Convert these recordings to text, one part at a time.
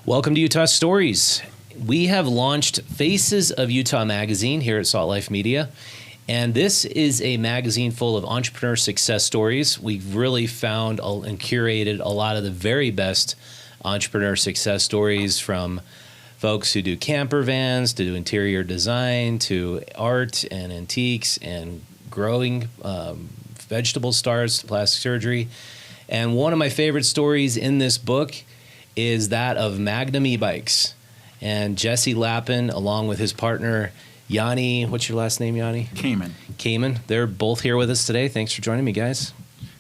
Welcome to Utah Stories. We have launched Faces of Utah magazine here at Salt Life Media. And this is a magazine full of entrepreneur success stories. We've really found and curated a lot of the very best entrepreneur success stories, from folks who do camper vans to do interior design to art and antiques and growing vegetable starts to plastic surgery. And one of my favorite stories in this book is that of Magnum E-Bikes. And Jesse Lapin, along with his partner, Yoni, what's your last name, Yoni? Karmon. They're both here with us today. Thanks for joining me, guys.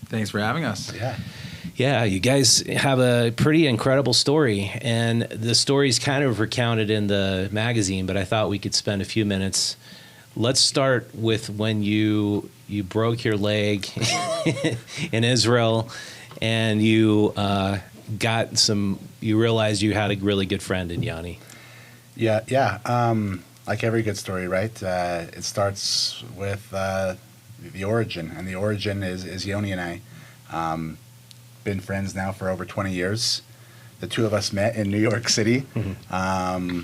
Thanks for having us. Yeah, you guys have a pretty incredible story. And the story's kind of recounted in the magazine, but I thought we could spend a few minutes. Let's start with when you broke your leg in Israel, and you realized you had a really good friend in Yoni. Yeah. Like every good story, right? It starts with the origin, and the origin is Yoni and I. Been friends now for over 20 years. The two of us met in New York City. Mm-hmm.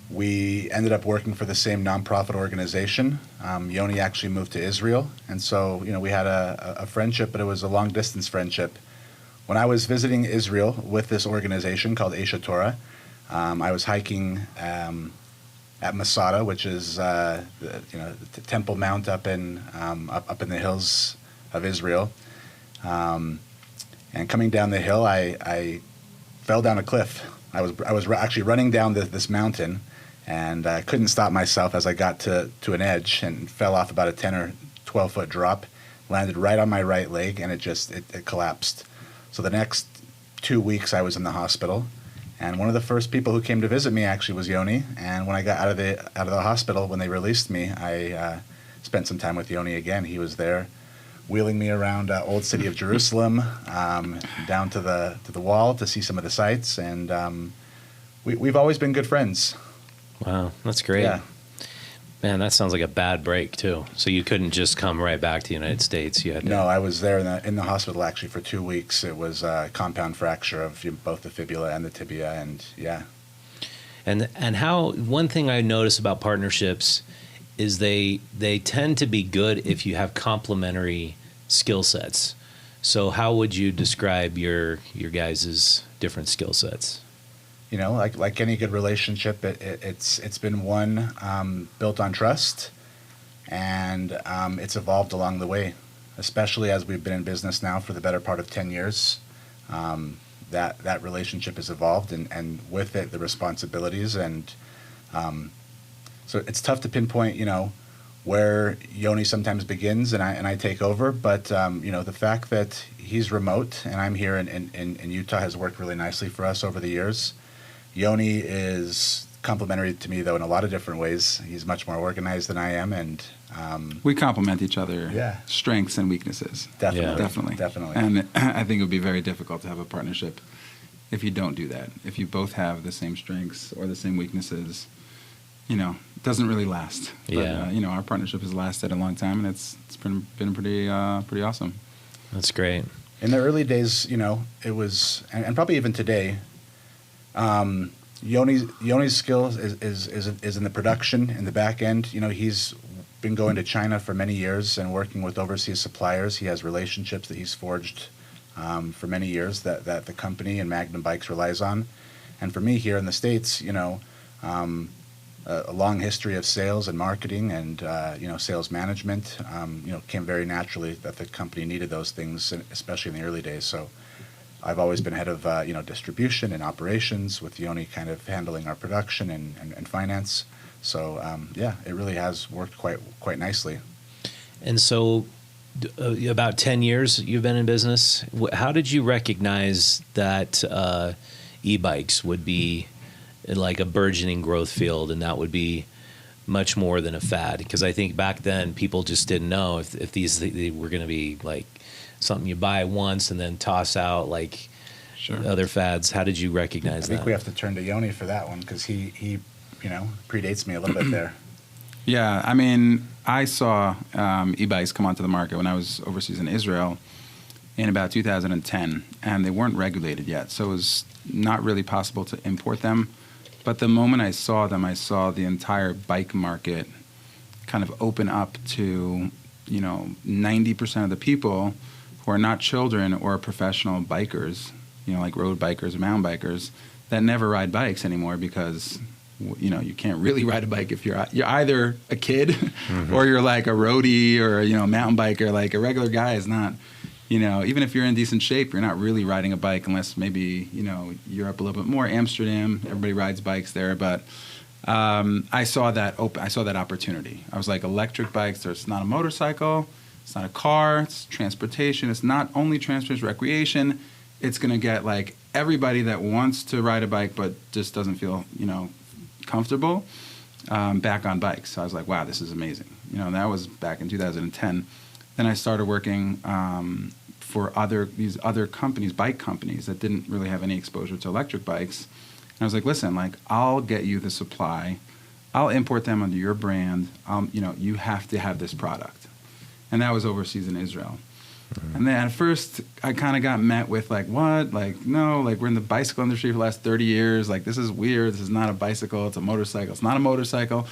We ended up working for the same nonprofit organization. Yoni actually moved to Israel, and so we had a friendship, but it was a long distance friendship. When I was visiting Israel with this organization called Aisha Torah, I was hiking at Masada, which is the Temple Mount up in the hills of Israel. And coming down the hill, I fell down a cliff. I was actually running down this mountain, and I couldn't stop myself as I got to an edge and fell off about a 10 or 12 foot drop, landed right on my right leg, and it collapsed. So the next 2 weeks I was in the hospital. And one of the first people who came to visit me actually was Yoni. And when I got out of the hospital, when they released me, I spent some time with Yoni again. He was there, wheeling me around Old City of Jerusalem, down to the wall to see some of the sights, and we've always been good friends. Wow, that's great. Yeah. Man, that sounds like a bad break too. So you couldn't just come right back to the United States. You had to... No, I was there in the hospital actually for 2 weeks. It was a compound fracture of both the fibula and the tibia, and yeah. And how, one thing I notice about partnerships is they tend to be good if you have complementary skill sets. So how would you describe your guys' different skill sets? Like any good relationship, it's been one built on trust, and it's evolved along the way, especially as we've been in business now for the better part of 10 years. That relationship has evolved, and with it, the responsibilities, and so it's tough to pinpoint, where Yoni sometimes begins and I take over, but the fact that he's remote and I'm here in Utah has worked really nicely for us over the years. Yoni is complementary to me, though, in a lot of different ways. He's much more organized than I am, and we complement each other, yeah. Strengths and weaknesses. Definitely. And I think it would be very difficult to have a partnership if you don't do that. If you both have the same strengths or the same weaknesses, it doesn't really last. Yeah. But, our partnership has lasted a long time, and it's been pretty awesome. That's great. In the early days, it was, and probably even today, Yoni's skills is in the production, in the back end. He's been going to China for many years and working with overseas suppliers. He has relationships that he's forged for many years that the company and Magnum Bikes relies on. And for me here in the States, a long history of sales and marketing and sales management, came very naturally that the company needed those things, especially in the early days. So I've always been head of distribution and operations, with Yoni kind of handling our production and finance. So it really has worked quite nicely. And so about 10 years you've been in business. How did you recognize that e-bikes would be like a burgeoning growth field, and that would be much more than a fad? Because I think back then people just didn't know if they were going to be like something you buy once and then toss out like other fads. How did you recognize that? I think we have to turn to Yoni for that one, because he predates me a little bit there. Yeah, I mean, I saw e-bikes come onto the market when I was overseas in Israel, in about 2010, and they weren't regulated yet, so it was not really possible to import them. But the moment I saw them, I saw the entire bike market kind of open up to, 90% of the people who are not children or professional bikers, like road bikers or mountain bikers, that never ride bikes anymore because, you can't really ride a bike if you're either a kid or you're like a roadie or, mountain biker. Like a regular guy is not, even if you're in decent shape, you're not really riding a bike unless maybe, Europe a little bit more. Amsterdam, everybody rides bikes there. But I saw that opportunity. I was like, electric bikes, it's not a motorcycle, it's not a car, it's transportation. It's not only transportation, recreation. It's going to get like everybody that wants to ride a bike but just doesn't feel, comfortable back on bikes. So I was like, wow, this is amazing. That was back in 2010. Then I started working for these other companies, bike companies that didn't really have any exposure to electric bikes. And I was like, listen, like I'll get you the supply, I'll import them under your brand. You have to have this product, and that was overseas in Israel. Mm-hmm. And then at first, I kind of got met with like, what? Like, no, like we're in the bicycle industry for the last 30 years. Like this is weird. This is not a bicycle. It's a motorcycle. It's not a motorcycle.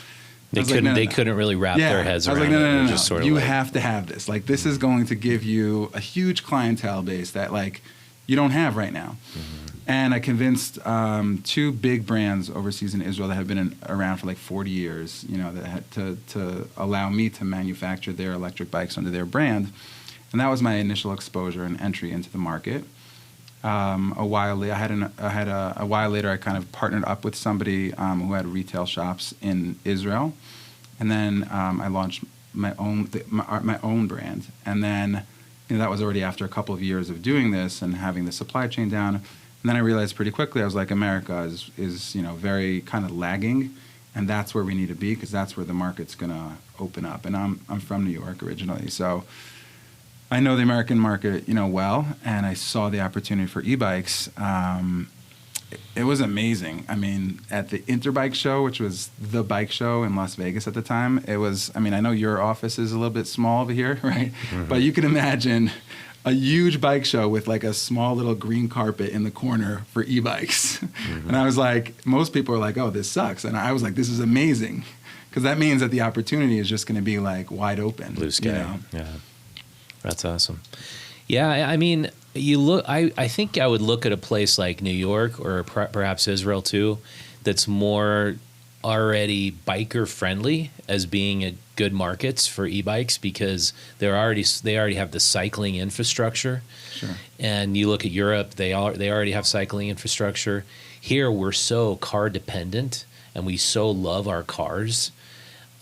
They couldn't really wrap their heads around it. I was like, no. You have to have this. Like, this is going to give you a huge clientele base that, like, you don't have right now. Mm-hmm. And I convinced 2 big brands overseas in Israel that have been around for like 40 years, that had to allow me to manufacture their electric bikes under their brand. And that was my initial exposure and entry into the market. A while later, I kind of partnered up with somebody who had retail shops in Israel, and then I launched my own brand. And then that was already after a couple of years of doing this and having the supply chain down. And then I realized pretty quickly, I was like, America is very kind of lagging, and that's where we need to be because that's where the market's gonna open up. And I'm from New York originally, so I know the American market, well, and I saw the opportunity for e-bikes. It was amazing. I mean, at the Interbike show, which was the bike show in Las Vegas at the time, it was, I know your office is a little bit small over here, right? Mm-hmm. But you can imagine a huge bike show with like a small little green carpet in the corner for e-bikes. Mm-hmm. And I was like, most people are like, oh, this sucks. And I was like, this is amazing. Because that means that the opportunity is just going to be like wide open. Blue sky. Yeah. That's awesome. Yeah, I mean, you look. I think I would look at a place like New York or perhaps Israel too, that's more already biker friendly as being a good markets for e-bikes because they already have the cycling infrastructure. Sure. And you look at Europe, they already have cycling infrastructure. Here we're so car dependent and we so love our cars.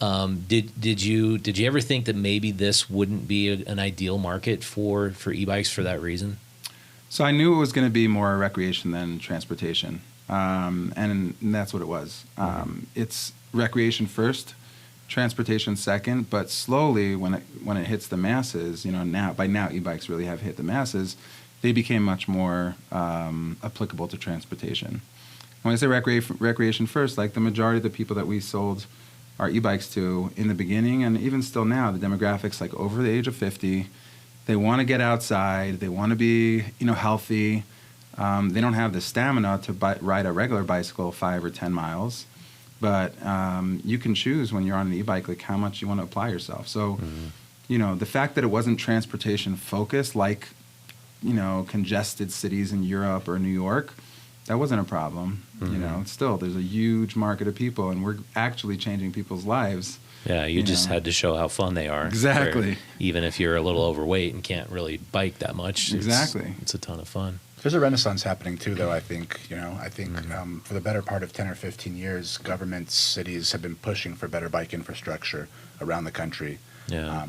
Did you ever think that maybe this wouldn't be an ideal market for e-bikes for that reason? So I knew it was going to be more recreation than transportation, and that's what it was. It's recreation first, transportation second, but slowly when it hits the masses, by now e-bikes really have hit the masses, they became much more applicable to transportation. When I say recreation first, like the majority of the people that we sold our e-bikes to in the beginning and even still now, the demographics like over the age of 50, they want to get outside, they want to be healthy, they don't have the stamina to ride a regular bicycle 5 or 10 miles, but you can choose when you're on an e-bike like how much you want to apply yourself. So the fact that it wasn't transportation focused like congested cities in Europe or New York, that wasn't a problem. Still, there's a huge market of people, and we're actually changing people's lives. Yeah, you just had to show how fun they are. Exactly. Even if you're a little overweight and can't really bike that much. Exactly. It's a ton of fun. There's a renaissance happening too, though. I think for the better part of 10 or 15 years, governments, cities have been pushing for better bike infrastructure around the country. Yeah.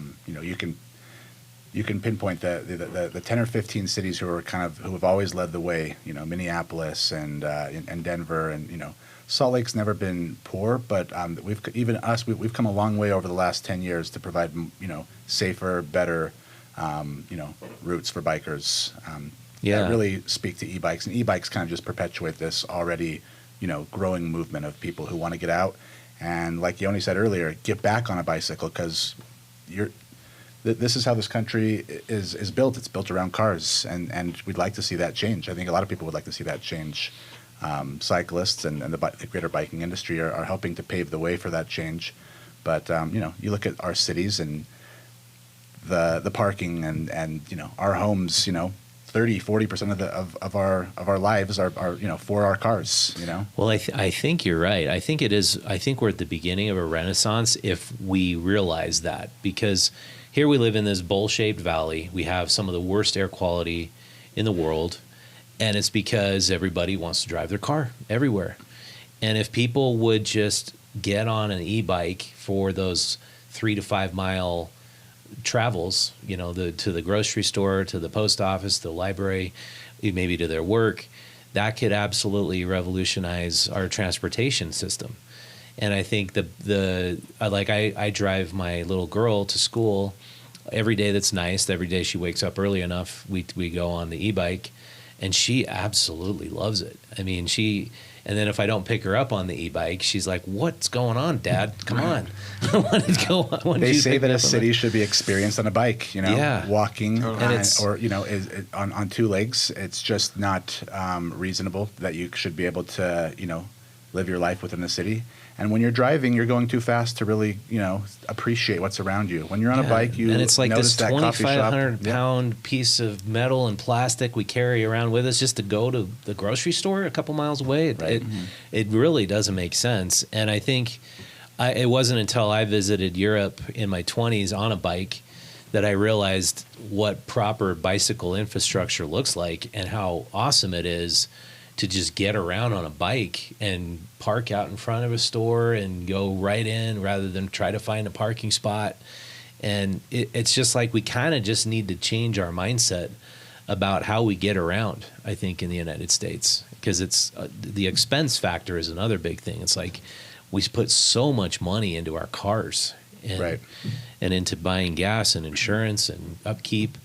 You can pinpoint the 10 or 15 cities who have always led the way. Minneapolis and Denver, and Salt Lake's never been poor, but we've come a long way over the last 10 years to provide safer, better routes for bikers. That really speak to e-bikes, and e-bikes kind of just perpetuate this already growing movement of people who want to get out and, like Yoni said earlier, get back on a bicycle because this is how this country is built. It's built around cars, and we'd like to see that change. I think a lot of people would like to see that change. Cyclists and the greater biking industry are helping to pave the way for that change. But you look at our cities and the parking and our homes. 30-40% of our lives are for our cars. Well, I think you're right. I think it is. I think we're at the beginning of a renaissance if we realize that, because here we live in this bowl-shaped valley. We have some of the worst air quality in the world. And it's because everybody wants to drive their car everywhere. And if people would just get on an e-bike for those 3 to 5 mile travels, to the grocery store, to the post office, the library, maybe to their work, that could absolutely revolutionize our transportation system. And I think I drive my little girl to school every day. That's nice. Every day she wakes up early enough, we go on the e-bike. And she absolutely loves it. I mean, and then if I don't pick her up on the e-bike, she's like, "What's going on, Dad? Come on." I want to go on. They say that a city should be experienced on a bike, Yeah. walking Totally. on two legs. It's just not reasonable that you should be able to, live your life within the city. And when you're driving, you're going too fast to really, appreciate what's around you. When you're on a bike, and it's like notice this that coffee shop. 2,500 pound piece of metal and plastic we carry around with us just to go to the grocery store a couple miles away. It really doesn't make sense. And I think it wasn't until I visited Europe in my 20s on a bike that I realized what proper bicycle infrastructure looks like and how awesome it is to just get around on a bike and park out in front of a store and go right in rather than try to find a parking spot. And it's just like we kind of just need to change our mindset about how we get around, I think, in the United States, because it's the expense factor is another big thing. It's like we put so much money into our cars and into buying gas and insurance and upkeep.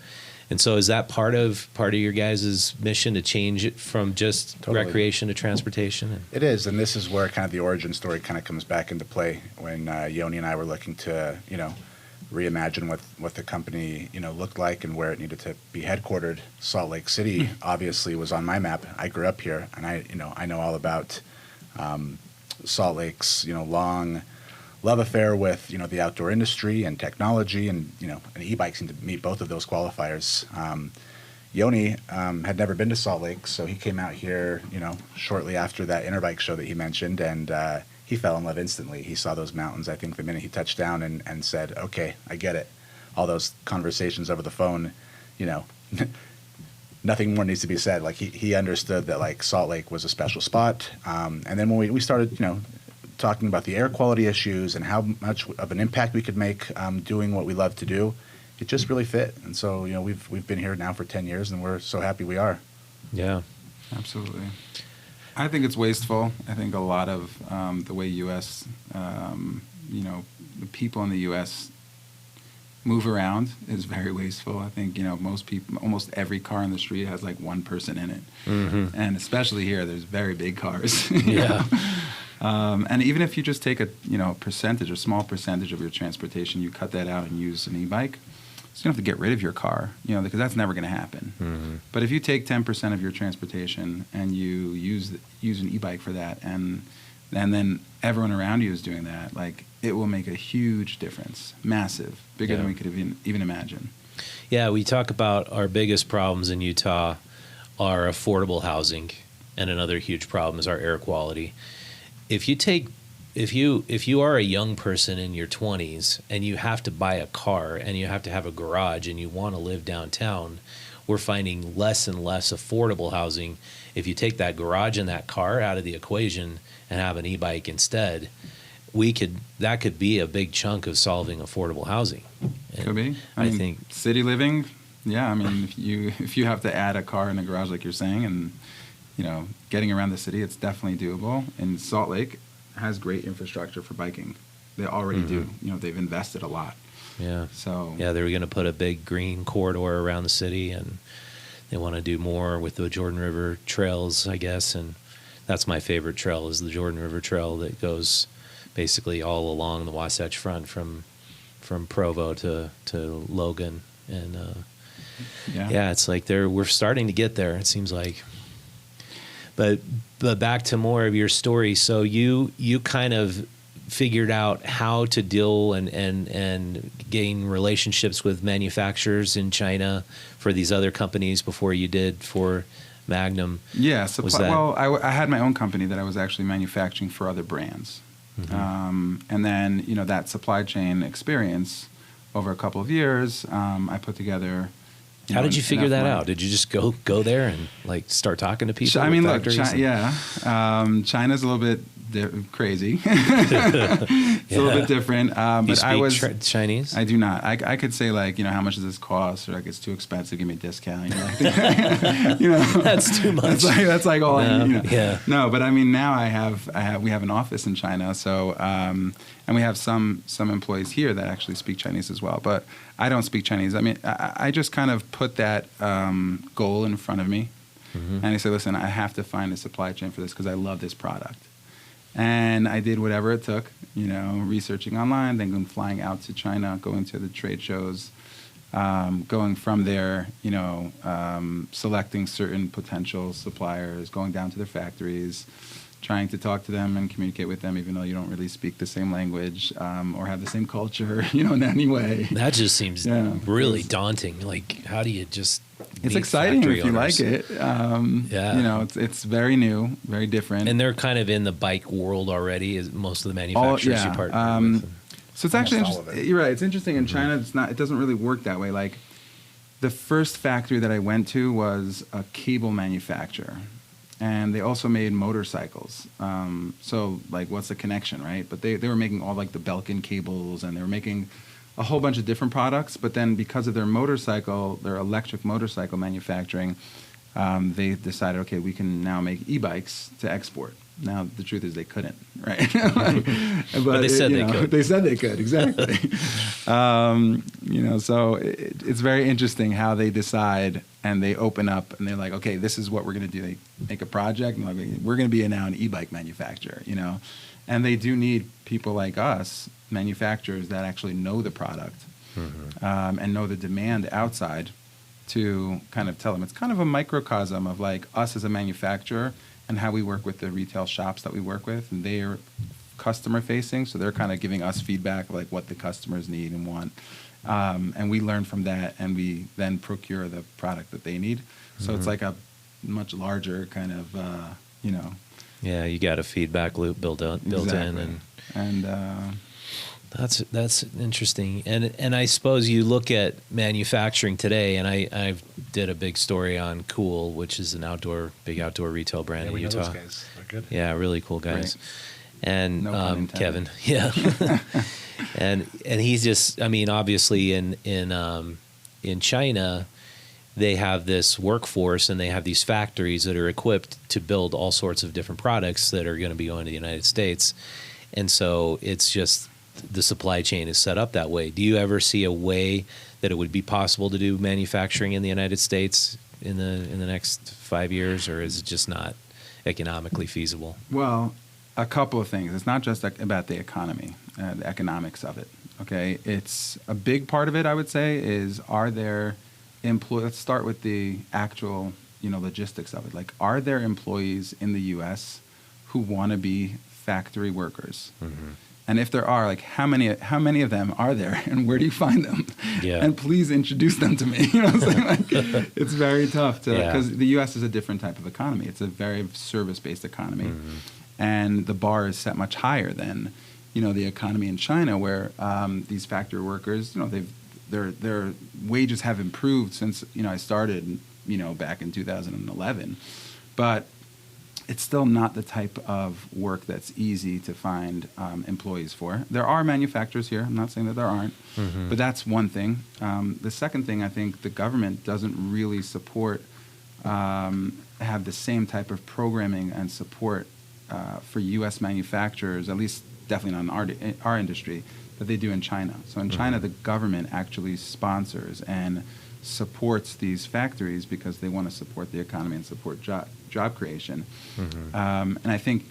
And so is that part of your guys' mission to change it from just recreation to transportation? It is, and this is where kind of the origin story kind of comes back into play when Yoni and I were looking to, reimagine what the company, looked like and where it needed to be headquartered. Salt Lake City obviously was on my map. I grew up here, and I know all about Salt Lake's, long love affair with the outdoor industry and technology, and and e-bikes seem to meet both of those qualifiers. Yoni had never been to Salt Lake, so he came out here shortly after that Interbike show that he mentioned, and he fell in love instantly. He saw those mountains, I think, the minute he touched down and said, "Okay, I get it." All those conversations over the phone, nothing more needs to be said. Like he understood that like Salt Lake was a special spot, and then when we started talking about the air quality issues and how much of an impact we could make doing what we love to do, it just really fit. And so, we've been here now for 10 years, and we're so happy we are. Yeah, absolutely. I think it's wasteful. I think a lot of the way U.S., the people in the U.S. move around is very wasteful. I think, most people, almost every car in the street has like one person in it. Mm-hmm. And especially here, there's very big cars. Yeah. And even if you just take a small percentage of your transportation, you cut that out and use an e-bike, so you don't have to get rid of your car, because that's never going to happen. Mm-hmm. But if you take 10% of your transportation and you use an e-bike for that, and then everyone around you is doing that, like it will make a huge difference, massive, bigger than we could even imagine. Yeah, we talk about our biggest problems in Utah are affordable housing, and another huge problem is our air quality. If you are a young person in your 20s and you have to buy a car and you have to have a garage and you want to live downtown, we're finding less and less affordable housing. If you take that garage and that car out of the equation and have an e-bike instead, that could be a big chunk of solving affordable housing. And could be. I think city living. Yeah, I mean, if you have to add a car in the garage like you're saying, and getting around the city, it's definitely doable. And Salt Lake has great infrastructure for biking. They already do. They've invested a lot. Yeah. So yeah, they were going to put a big green corridor around the city, and they want to do more with the Jordan River trails, I guess. And that's my favorite trail, is the Jordan River Trail that goes basically all along the Wasatch Front from Provo to Logan, and Yeah. it's like we're starting to get there. It seems like. But back to more of your story. So you kind of figured out how to deal and gain relationships with manufacturers in China for these other companies before you did for Magnum. Yeah. Well, I had my own company that I was actually manufacturing for other brands. Mm-hmm. And then, that supply chain experience over a couple of years, I put together. How did you figure that out? Did you just go there and like start talking to people? I mean, look, China's a little bit crazy. It's a little bit different. You But I was Chinese. I do not. I could say like, how much does this cost? Or like, it's too expensive. Give me a discount. That's too much. That's like all I need. Yeah. No, but I mean, now we have an office in China. So, and we have some employees here that actually speak Chinese as well. But I don't speak Chinese. I mean, I just kind of put that goal in front of me. Mm-hmm. And I said, listen, I have to find a supply chain for this because I love this product. And I did whatever it took, researching online, then flying out to China, going to the trade shows, going from there, selecting certain potential suppliers, going down to their factories, trying to talk to them and communicate with them, even though you don't really speak the same language or have the same culture, in any way. That just seems really daunting. Like, how do you just... It's exciting if you like it. Yeah. It's very new, very different. And they're kind of in the bike world already, is most of the manufacturers you partner with. So it's actually interesting. You're right. It's interesting. In China, it doesn't really work that way. Like, the first factory that I went to was a cable manufacturer. And they also made motorcycles. So, like, what's the connection, right? But they were making all, like, the Belkin cables, and they were making a whole bunch of different products. But then because of their electric motorcycle manufacturing, they decided, okay, we can now make e-bikes to export. Now, the truth is they couldn't, right? but they said they could. They said they could, exactly. So it's very interesting how they decide and they open up and they're like, okay, this is what we're going to do. They make a project and like, we're going to be now an e-bike manufacturer, And they do need people like us, manufacturers that actually know the product and know the demand outside to kind of tell them. It's kind of a microcosm of like us as a manufacturer and how we work with the retail shops that we work with. And they're customer facing, so they're kind of giving us feedback like what the customers need and want. And we learn from that and we then procure the product that they need. So it's like a much larger kind of, Yeah, you got a feedback loop built in, and that's interesting. And I suppose you look at manufacturing today, and I did a big story on Cool, which is an big outdoor retail brand in Utah. Know those guys. They're good. Yeah, really cool guys. Great. And No Kevin, yeah, and he's just, I mean, obviously in China, they have this workforce and they have these factories that are equipped to build all sorts of different products that are going to be going to the United States. And so it's just the supply chain is set up that way. Do you ever see a way that it would be possible to do manufacturing in the United States in the next 5 years, or is it just not economically feasible? Well, a couple of things. It's not just about the economy, the economics of it. Okay, it's a big part of it. I would say is let's start with the actual, logistics of it. Like, are there employees in the U.S. who want to be factory workers? Mm-hmm. And if there are, like, how many of them are there, and where do you find them? Yeah. And please introduce them to me. What I'm saying? Like, it's very tough because the U.S. is a different type of economy. It's a very service-based economy, and the bar is set much higher than, the economy in China, where these factory workers, their wages have improved since I started back in 2011, but it's still not the type of work that's easy to find employees for. There are manufacturers here. I'm not saying that there aren't, but that's one thing. The second thing, I think the government doesn't really support, have the same type of programming and support for U.S. manufacturers, at least definitely not in our industry, that they do in China. So in China, the government actually sponsors and supports these factories because they want to support the economy and support job creation. And I think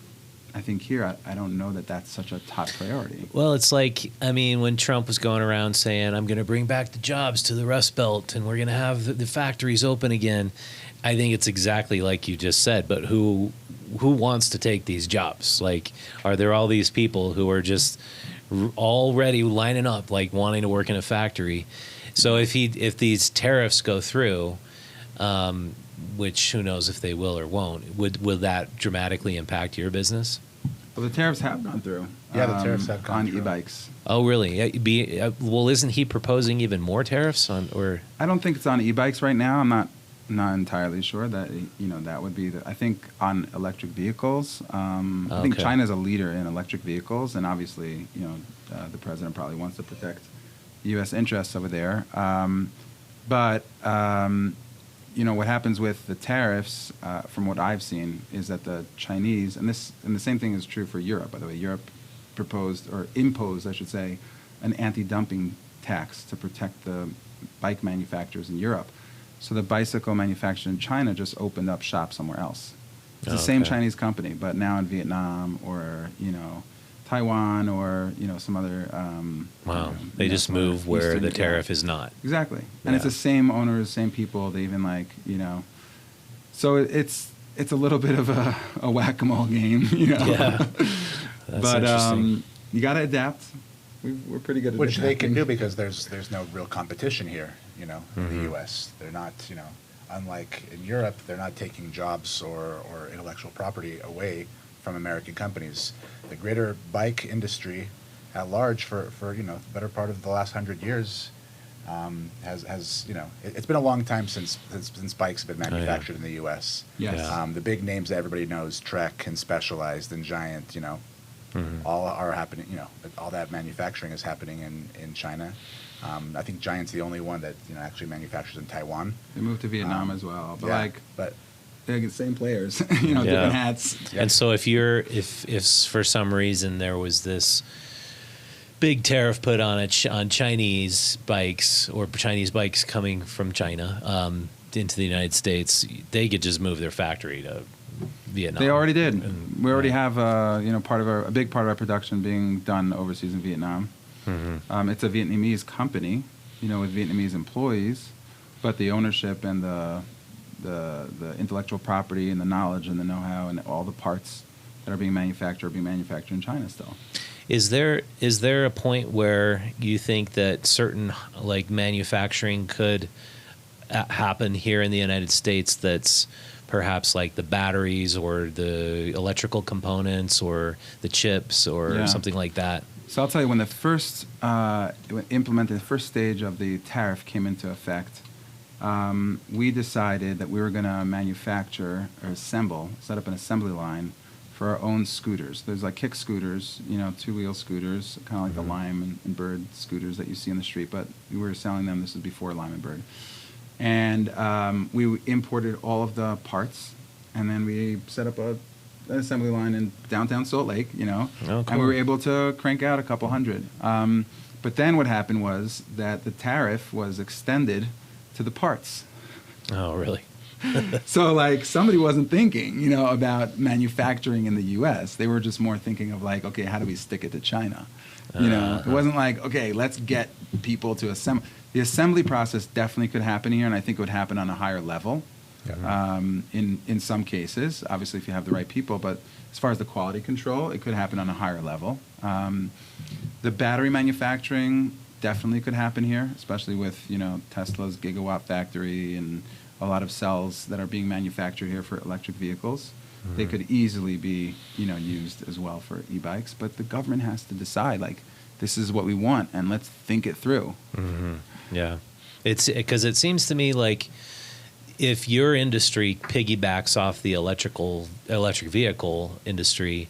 I think here, I don't know that that's such a top priority. Well, it's like, I mean, when Trump was going around saying, I'm going to bring back the jobs to the Rust Belt and we're going to have the factories open again. I think it's exactly like you just said, but who wants to take these jobs? Like, are there all these people who are just already lining up, like wanting to work in a factory? So if these tariffs go through, which who knows if they will or won't, will that dramatically impact your business? Well, the tariffs have gone through. Yeah, the tariffs have gone on through. e-bikes. Oh, really? Well, isn't he proposing even more tariffs on? Or I don't think it's on e-bikes right now. I'm not entirely sure that that would be I think on electric vehicles. I think Okay. China's a leader in electric vehicles, and obviously the president probably wants to protect U.S. interests over there. But what happens with the tariffs, from what I've seen, is that the Chinese, and the same thing is true for Europe, by the way. Europe imposed, I should say, an anti-dumping tax to protect the bike manufacturers in Europe. So the bicycle manufacturer in China just opened up shop somewhere else. It's the same Chinese company, but now in Vietnam or Taiwan or some other. wow, they just move where Eastern, the tariff is not. Exactly, and it's the same owners, same people. They even so it's a little bit of a whack-a-mole game, Yeah, that's but interesting. you got to adapt. We're pretty good at Which they can adapting. do because there's no real competition here, in Mm-hmm. the U.S. They're not, unlike in Europe, they're not taking jobs or intellectual property away from American companies. The greater bike industry at large for the better part of the last 100 years has it's been a long time since bikes have been manufactured in the U.S. Yes. Yeah. The big names that everybody knows, Trek and Specialized and Giant, all are happening. All that manufacturing is happening in China. I think Giant's the only one that actually manufactures in Taiwan. They moved to Vietnam as well, but but they're the same players, different hats. And so if for some reason there was this big tariff put on on Chinese bikes or Chinese bikes coming from China into the United States, they could just move their factory to Vietnam. They already did. And, We already have a big part of our production being done overseas in Vietnam. Mhm. It's a Vietnamese company, with Vietnamese employees, but the ownership and the intellectual property and the knowledge and the know-how and all the parts that are being manufactured in China still. Is there a point where you think that certain manufacturing could happen here in the United States that's perhaps like the batteries or the electrical components or the chips or something like that? So I'll tell you, when the first implemented, the first stage of the tariff came into effect, we decided that we were going to manufacture or set up an assembly line for our own scooters. There's like kick scooters, two-wheel scooters, kind of like the Lime and Bird scooters that you see on the street, but we were selling them. This is before Lime and Bird. And we imported all of the parts, and then we set up an assembly line in downtown Salt Lake, Oh, and cool. we were able to crank out a couple hundred. But then what happened was that the tariff was extended to the parts. Oh, really? So somebody wasn't thinking, about manufacturing in the U.S. They were just more thinking of okay, how do we stick it to China? It wasn't okay, let's get people to assemble. The assembly process definitely could happen here, and I think it would happen on a higher level. In some cases, obviously if you have the right people, but as far as the quality control, it could happen on a higher level. The battery manufacturing definitely could happen here, especially with Tesla's gigawatt factory and a lot of cells that are being manufactured here for electric vehicles. They could easily be used as well for e-bikes, but the government has to decide this is what we want and let's think it through. Mm-hmm. Yeah, it's because it seems to me like if your industry piggybacks off the electric vehicle industry,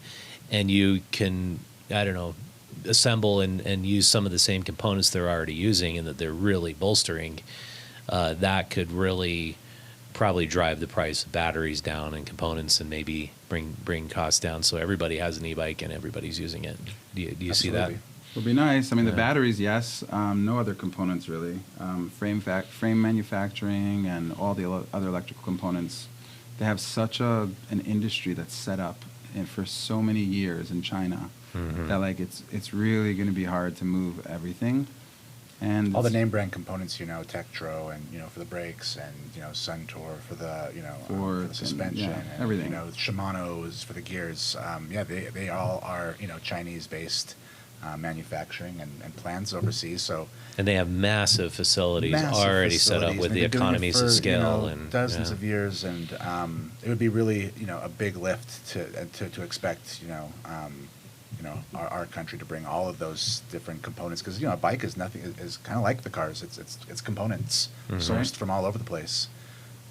and you can, I don't know, assemble and use some of the same components they're already using, and that they're really bolstering, that could really probably drive the price of batteries down and components, and maybe bring costs down, so everybody has an e-bike and everybody's using it. Do you see that? Would be nice. I mean, the batteries, yes. No other components really. Frame manufacturing and all the other electrical components. They have such an industry that's set up for so many years in China that like it's really going to be hard to move everything. And all the name brand components, Tektro, and for the brakes, and Suntour for the for the suspension, and everything. Shimano's for the gears. They all are Chinese based manufacturing and plants overseas. So And they have massive facilities already set up with the economies of scale and dozens of years, and it would be really a big lift to expect our country to bring all of those different components, because a bike is kind of like the cars. It's components sourced from all over the place.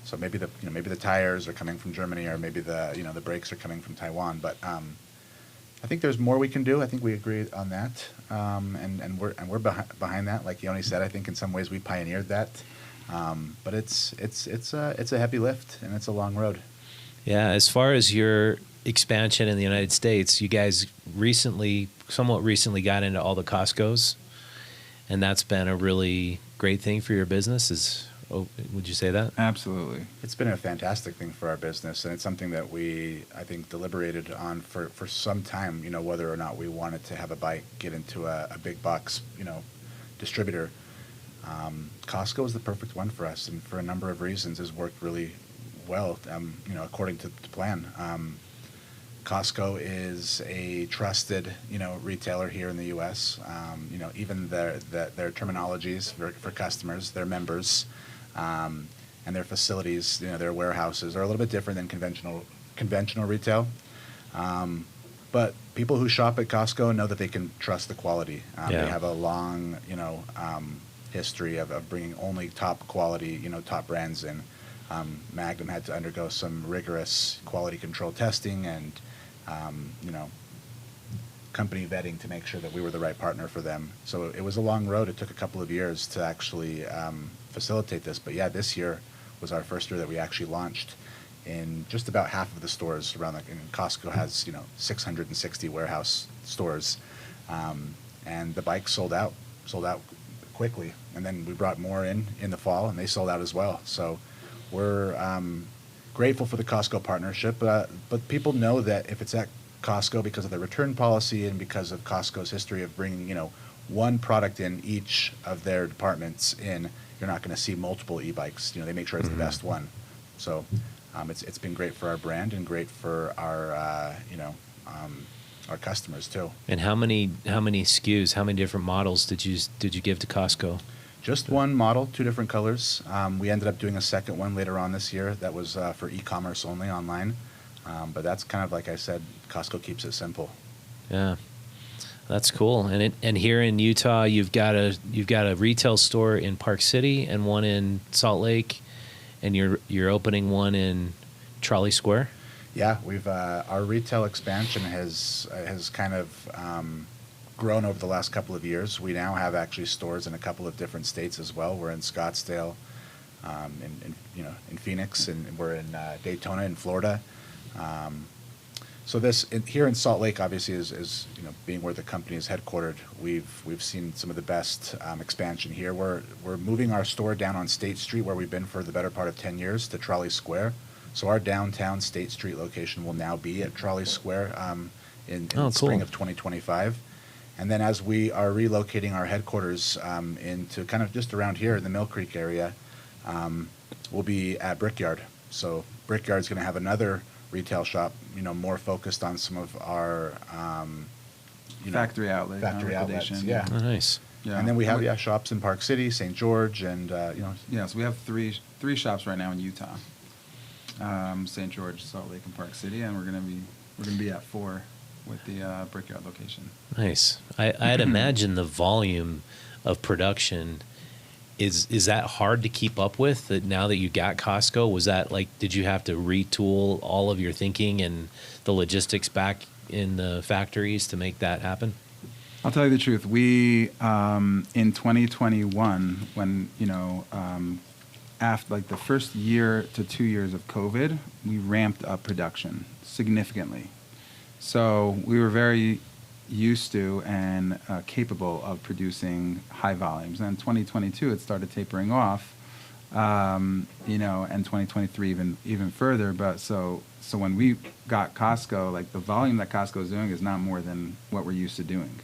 So maybe the tires are coming from Germany, or maybe the brakes are coming from Taiwan. But I think there's more we can do. I think we agree on that, and we're behind that. Like Yoni said, I think in some ways we pioneered that, but it's a heavy lift and it's a long road. Yeah, as far as your expansion in the United States, you guys somewhat recently got into all the Costcos, and that's been a really great thing for your business. Would you say that? Absolutely. It's been a fantastic thing for our business, and it's something that I think, deliberated on for some time, whether or not we wanted to have a bike get into a big box, distributor. Costco is the perfect one for us, and for a number of reasons has worked really well, according to plan. Costco is a trusted, retailer here in the U.S. Even their terminologies for customers, their members, and their facilities, their warehouses are a little bit different than conventional retail. But people who shop at Costco know that they can trust the quality. They have a long, history of bringing only top quality, top brands in. Magnum had to undergo some rigorous quality control testing and company vetting to make sure that we were the right partner for them. So it was a long road. It took a couple of years to actually facilitate this. But this year was our first year that we actually launched in just about half of the stores around. And Costco has 660 warehouse stores, and the bike sold out quickly. And then we brought more in the fall, and they sold out as well. So we're grateful for the Costco partnership, but people know that if it's at Costco, because of the return policy and because of Costco's history of bringing one product in each of their departments in, you're not going to see multiple e-bikes. They make sure it's the best one. So it's been great for our brand and great for our customers too. And how many SKUs, how many different models did you give to Costco? Just one model, 2 different colors. We ended up doing a second one later on this year that was for e-commerce only online. But that's kind of, like I said, Costco keeps it simple. Yeah, that's cool. And here in Utah, you've got a retail store in Park City and one in Salt Lake, and you're opening one in Trolley Square. Yeah, we've our retail expansion has kind of grown over the last couple of years. We now have actually stores in a couple of different states as well. We're in Scottsdale, in Phoenix, and we're in Daytona in Florida. So here in Salt Lake, obviously, is being where the company is headquartered. We've seen some of the best expansion here. We're moving our store down on State Street, where we've been for the better part of 10 years, to Trolley Square. So our downtown State Street location will now be at Trolley Square in cool. spring of 2025. And then as we are relocating our headquarters into kind of just around here in the Mill Creek area, we'll be at Brickyard. So Brickyard's going to have another retail shop, more focused on some of our factory outlets. Yeah. Oh, nice. Yeah. And then we have shops in Park City, St. George, and Yeah, so we have three shops right now in Utah. St. George, Salt Lake, and Park City, and we're gonna be at 4 with the Brickyard location. Nice. I'd imagine the volume of production is that hard to keep up with. That now that you got Costco, was that did you have to retool all of your thinking and the logistics back in the factories to make that happen? I'll tell you the truth. We in 2021, when after the first year to 2 years of COVID, we ramped up production significantly. So we were very used to and capable of producing high volumes. And in 2022, it started tapering off you know, and 2023 even further. But so when we got Costco, like the volume that Costco is doing is not more than what we're used to doing.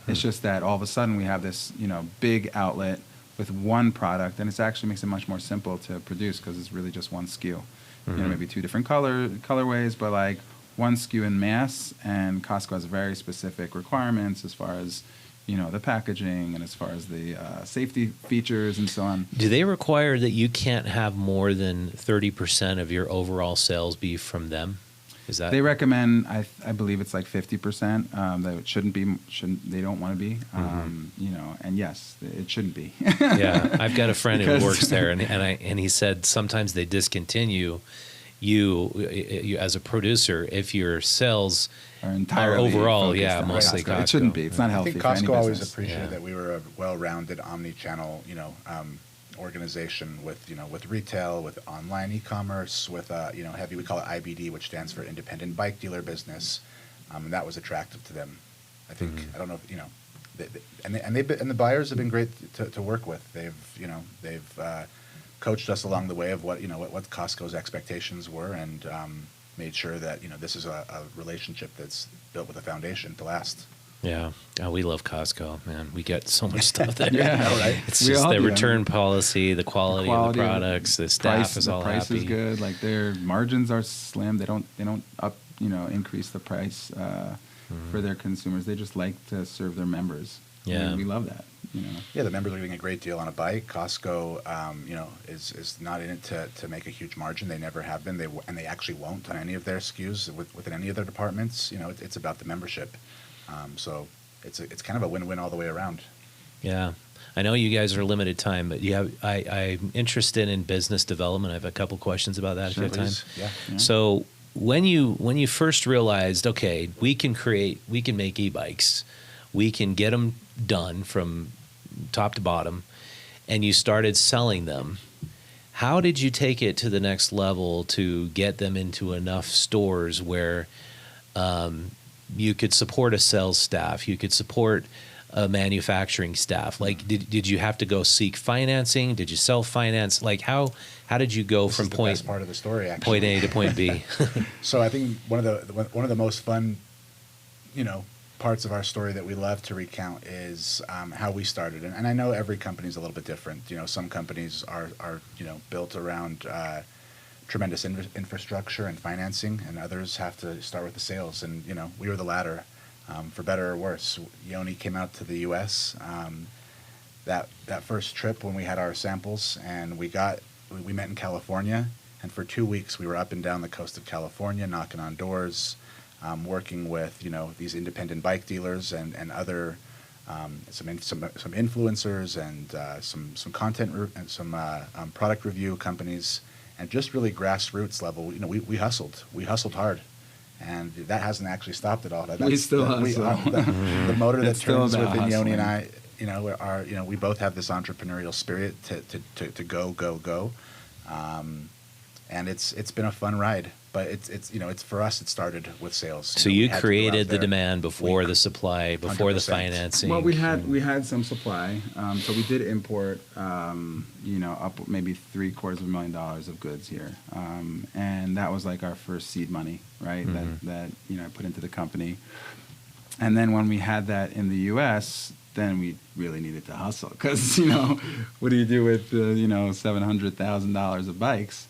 It's just that all of a sudden we have this, you know, big outlet with one product, and it actually makes it much more simple to produce because it's really just one SKU. You know, maybe two different colorways, but like one SKU in mass, and Costco has very specific requirements as far as, you know, the packaging and as far as the safety features and so on. Do they require that you can't have more than 30% of your overall sales be from them? Is that They recommend, I believe it's like 50%. That it shouldn't be, they don't want to be. You know, and yes, it shouldn't be. Yeah, I've got a friend who Because- works there, and he said sometimes they discontinue you as a producer if your sales Are entirely overall, focused yeah, on mostly Costco. It Costco. shouldn't be. It's not I healthy think for any Costco always business. appreciated Yeah. that we were a well-rounded omni-channel, you know, organization with, you know, with retail, with online e-commerce, with, you know, heavy, we call it IBD, which stands for independent bike dealer business. And that was attractive to them. I think, I don't know if, you know, and the buyers have been great to work with. They've coached us along the way of what, you know, what Costco's expectations were, and made sure that, you know, this is a relationship that's built with a foundation to last. Yeah. Oh, we love Costco, man. We get so much stuff there. Yeah, right. It's We just all the do. return policy, the quality of the products, the staff is all the price happy. is good. Like their margins are slim. They don't increase the price for their consumers. They just like to serve their members. Yeah. We love that. You know. Yeah, the members are getting a great deal on a bike. Costco, you know, is not in it to make a huge margin. They never have been. They actually won't on any of their SKUs within any of their departments. You know, it's about the membership. So it's kind of a win-win all the way around. Yeah. I know you guys are limited time, but I'm interested in business development. I have a couple questions about that Sure, if you have time. Please. Yeah. So when you first realized, okay, we can make e-bikes, we can get them done from top to bottom, and you started selling them, how did you take it to the next level to get them into enough stores where you could support a sales staff, you could support a manufacturing staff? Like, did you have to go seek financing? Did you self-finance? Like, how did you go This from is the best part of the story, actually. point A to point B? So I think one of the most fun, you know, parts of our story that we love to recount is how we started. And I know every company is a little bit different. You know, some companies are you know, built around tremendous infrastructure and financing, and others have to start with the sales. And, you know, we were the latter, for better or worse. Yoni came out to the U.S. That first trip when we had our samples, and we met in California, and for 2 weeks we were up and down the coast of California, knocking on doors, working with, you know, these independent bike dealers and other some influencers and some content and some product review companies, and just really grassroots level. You know, we hustled hard, and that hasn't actually stopped at all. We still hustle. The motor that It's still turns about within Yoni and hustling. I, you know, we both have this entrepreneurial spirit to go. And it's been a fun ride, but it's you know, it's for us, it started with sales. So know, we you had to go out created the there. demand before the supply, before the 100%. financing. Well, we had some supply, so we did import, you know, up maybe $750,000 of goods here, and that was like our first seed money, right? That you know, I put into the company, and then when we had that in the U.S., then we really needed to hustle, because, you know, what do you do with you know, $700,000 of bikes?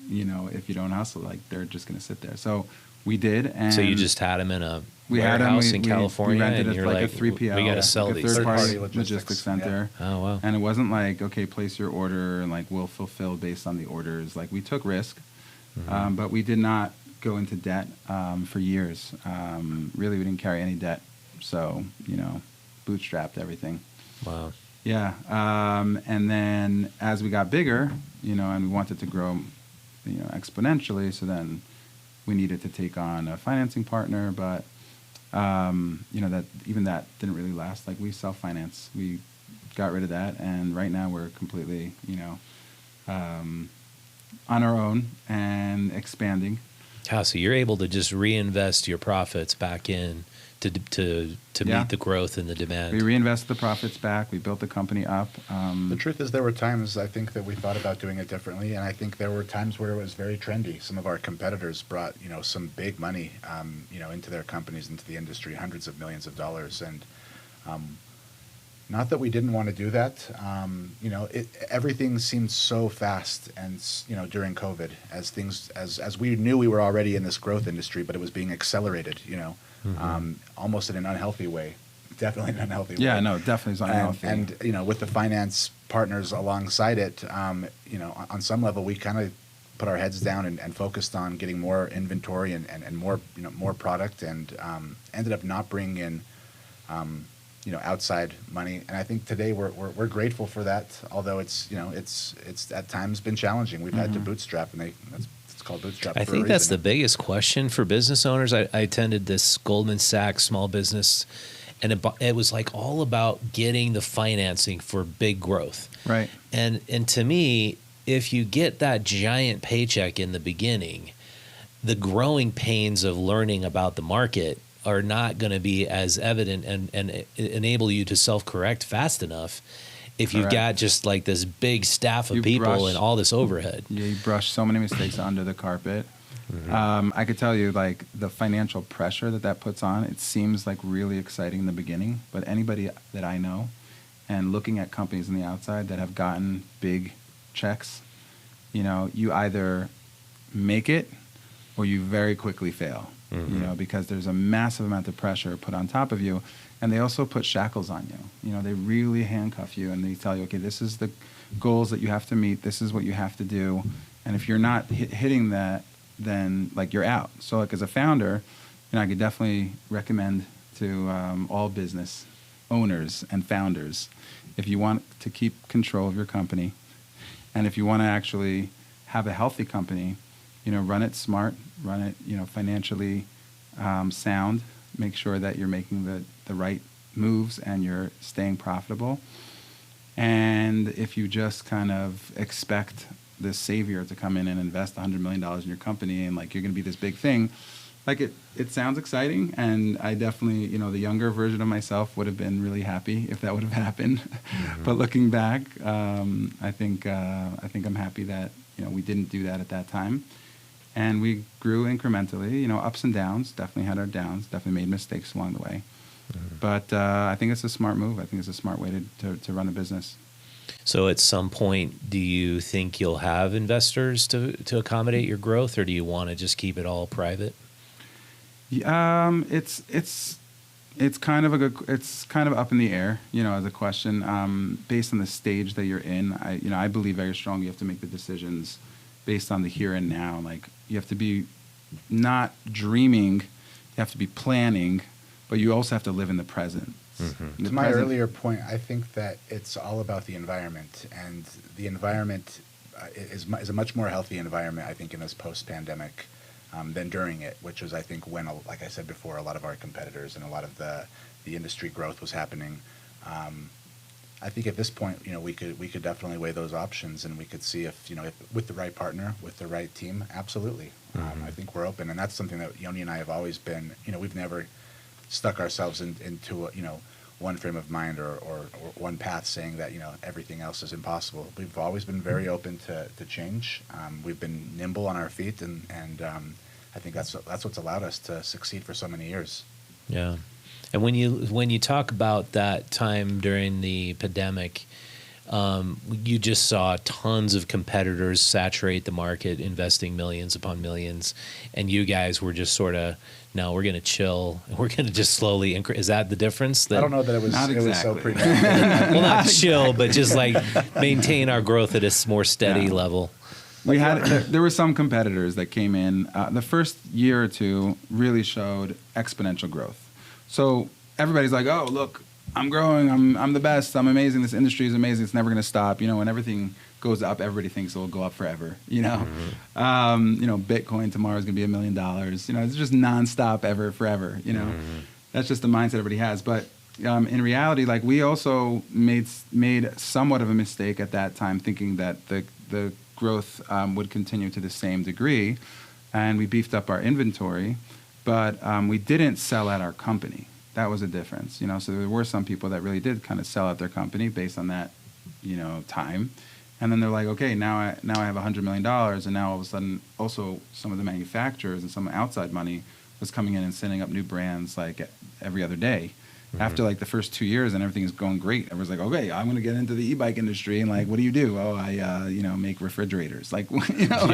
You know, if you don't hustle, like, they're just going to sit there. So we did, and So you just had them in a had 'em, warehouse in California, we rented and it you're like like, a 3PL, we got to sell like these. a third-party Third-party logistics center. Oh, wow. And it wasn't like, okay, place your order and like we'll fulfill based on the orders. Like, we took risk, but we did not go into debt for years. Really, we didn't carry any debt, so, you know, bootstrapped everything. Wow. Yeah, and then as we got bigger, you know, and we wanted to grow, you know, exponentially, so then we needed to take on a financing partner, but you know, that didn't really last. Like, we self-finance, we got rid of that, and right now we're completely, you know, on our own and expanding. So you're able to just reinvest your profits back in to Yeah. meet the growth and the demand. We reinvested the profits back. We built the company up. The truth is, there were times I think that we thought about doing it differently, and I think there were times where it was very trendy. Some of our competitors brought, some big money, into their companies, into the industry, hundreds of millions of dollars, and not that we didn't want to do that. Everything seemed so fast, and during COVID, as we knew we were already in this growth industry, but it was being accelerated. Almost in an unhealthy way. Definitely an unhealthy way. Yeah, no, definitely is unhealthy. And with the finance partners alongside it, on some level, we kind of put our heads down and focused on getting more inventory and more product, and ended up not bringing in outside money. And I think today we're grateful for that. Although it's at times been challenging. We've had to bootstrap, and it's called bootstrap. I think that's the biggest question for business owners. I attended this Goldman Sachs small business, and it was like all about getting the financing for big growth. Right. And to me, if you get that giant paycheck in the beginning, the growing pains of learning about the market are not going to be as evident and enable you to self-correct fast enough if you've got just like this big staff of people and all this overhead. Yeah, you brush so many mistakes under the carpet. I could tell you, like, the financial pressure that puts on, it seems like really exciting in the beginning, but anybody that I know, and looking at companies on the outside that have gotten big checks, you either make it or you very quickly fail, because there's a massive amount of pressure put on top of you. And they also put shackles on you. They really handcuff you, and they tell you, okay, this is the goals that you have to meet. This is what you have to do. And if you're not hitting that, then like you're out. So like as a founder, I could definitely recommend to all business owners and founders, if you want to keep control of your company, and if you want to actually have a healthy company, run it smart, run it, financially sound. Make sure that you're making the right moves and you're staying profitable. And if you just kind of expect this savior to come in and invest $100 million in your company and like you're going to be this big thing, like it sounds exciting. And I definitely, the younger version of myself would have been really happy if that would have happened. But looking back, I think I'm happy that we didn't do that at that time. And we grew incrementally, ups and downs, definitely had our downs, definitely made mistakes along the way. But I think it's a smart move. I think it's a smart way to run a business. So at some point, do you think you'll have investors to accommodate your growth, or do you want to just keep it all private? It's kind of up in the air, as a question, based on the stage that you're in. I believe very strongly you have to make the decisions based on the here and now. Like, you have to be not dreaming, you have to be planning, but you also have to live in the present. To my earlier point, I think that it's all about the environment, and the environment is a much more healthy environment, I think, in this post-pandemic than during it, which was, I think, when, like I said before, a lot of our competitors and a lot of the industry growth was happening. I think at this point, we could definitely weigh those options, and we could see if with the right partner, with the right team, absolutely. I think we're open, and that's something that Yoni and I have always been. We've never stuck ourselves into one frame of mind or one path, saying that everything else is impossible. We've always been very open to change. We've been nimble on our feet, and I think that's what's allowed us to succeed for so many years. Yeah. And when you talk about that time during the pandemic, you just saw tons of competitors saturate the market, investing millions upon millions, and you guys were just sort of, no, we're going to chill. We're going to just slowly increase. Is that the difference? I don't know that it was so pretty. Well, not chill, but just like maintain our growth at a more steady level. There were some competitors that came in. The first year or two really showed exponential growth. So everybody's like, oh, look, I'm growing. I'm the best. I'm amazing. This industry is amazing. It's never going to stop. When everything goes up, everybody thinks it will go up forever. Bitcoin tomorrow is going to be $1 million. It's just nonstop forever. That's just the mindset everybody has. But in reality, like, we also made somewhat of a mistake at that time, thinking that the growth would continue to the same degree. and we beefed up our inventory, but we didn't sell out our company. That was a difference, you know. So there were some people that really did kind of sell out their company based on that, you know, time. And then they're like, okay, now I have $100 million, and now all of a sudden, also some of the manufacturers and some outside money was coming in and setting up new brands like every other day. Mm-hmm. After like the first 2 years and everything is going great, everyone's like, okay, I'm going to get into the e-bike industry. And like, what do you do? Oh, I you know, make refrigerators. Like, you know,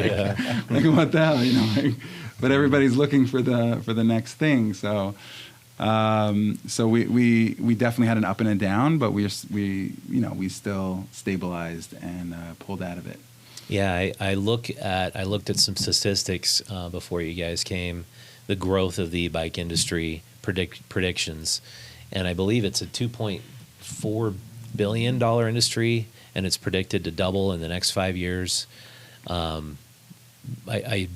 like what the hell, you know? Like, but everybody's looking for the next thing. So. So we definitely had an up and a down, but we still stabilized and pulled out of it. Yeah, I looked at some statistics before you guys came, the growth of the e-bike industry predictions, and I believe it's a $2.4 billion industry, and it's predicted to double in the next 5 years. Do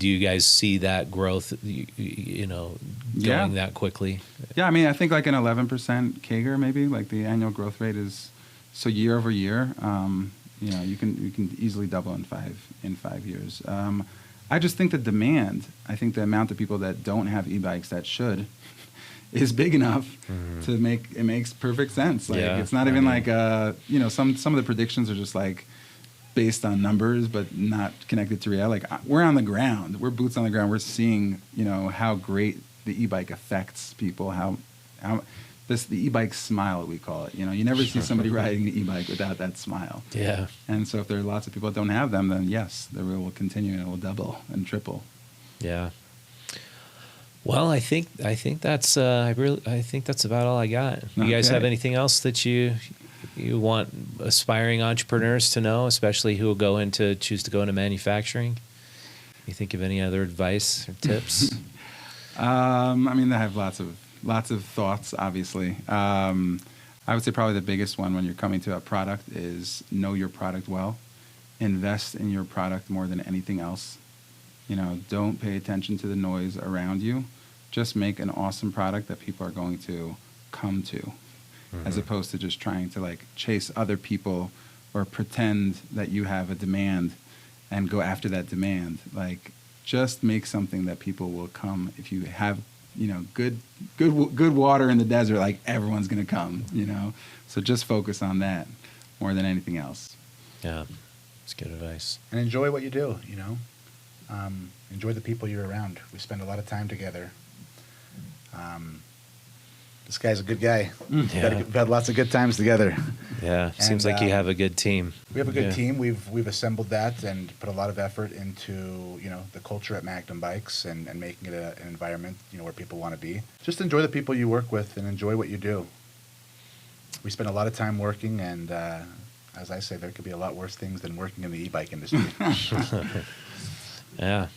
you guys see that growth, you know, going that quickly? Yeah, I mean, I think like an 11% CAGR, maybe, like the annual growth rate is, so year over year, you know, you can easily double in 5 years. I just think the demand, I think the amount of people that don't have e-bikes that should, is big enough to it makes perfect sense. Like, it's not even like, you know, some of the predictions are just like, based on numbers, but not connected to reality. Like, we're on the ground. We're boots on the ground. We're seeing, you know, how great the e-bike affects people. The e-bike smile, we call it. You know, you never see somebody riding the e-bike without that smile. Yeah. And so if there are lots of people that don't have them, then yes, the wheel will continue and it will double and triple. Yeah. Well, I think that's I think that's about all I got. You guys have anything else that you want aspiring entrepreneurs to know, especially who will choose to go into manufacturing? You think of any other advice or tips? I mean, I have lots of thoughts, obviously. I would say probably the biggest one when you're coming to a product is know your product well. Invest in your product more than anything else. You know, don't pay attention to the noise around you. Just make an awesome product that people are going to come to. As opposed to just trying to like chase other people or pretend that you have a demand and go after that demand. Like, just make something that people will come. If you have, you know, good water in the desert, like everyone's going to come, you know? So just focus on that more than anything else. Yeah, that's good advice. And enjoy what you do, you know? Enjoy the people you're around. We spend a lot of time together. This guy's a good guy. We've had lots of good times together. Yeah, seems like you have a good team. We have a good team. We've assembled that and put a lot of effort into, you know, the culture at Magnum Bikes and making it an environment, you know, where people want to be. Just enjoy the people you work with and enjoy what you do. We spend a lot of time working, and as I say, there could be a lot worse things than working in the e-bike industry. Yeah.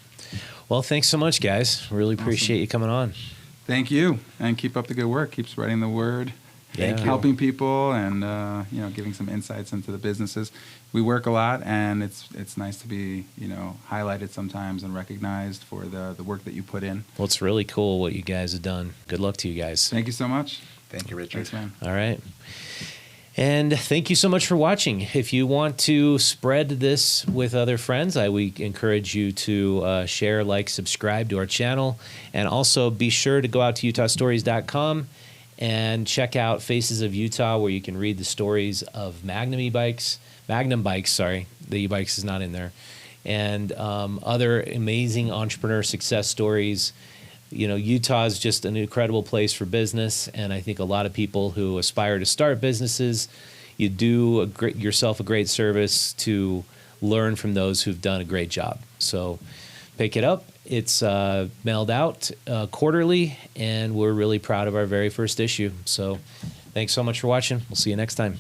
Well, thanks so much, guys. Really appreciate you coming on. Thank you, and keep up the good work. Keep spreading the word, helping people, and you know, giving some insights into the businesses. We work a lot, and it's nice to be, you know, highlighted sometimes and recognized for the work that you put in. Well, it's really cool what you guys have done. Good luck to you guys. Thank you so much. Thank you, Richard. Thanks, man. All right. And thank you so much for watching. If you want to spread this with other friends, we encourage you to share, like, subscribe to our channel. And also be sure to go out to utahstories.com and check out Faces of Utah, where you can read the stories of Magnum Bikes. The e-bikes is not in there. And other amazing entrepreneur success stories. You know, Utah is just an incredible place for business, and I think a lot of people who aspire to start businesses, you do yourself a great service to learn from those who've done a great job. So pick it up. It's mailed out quarterly, and we're really proud of our very first issue. So thanks so much for watching. We'll see you next time.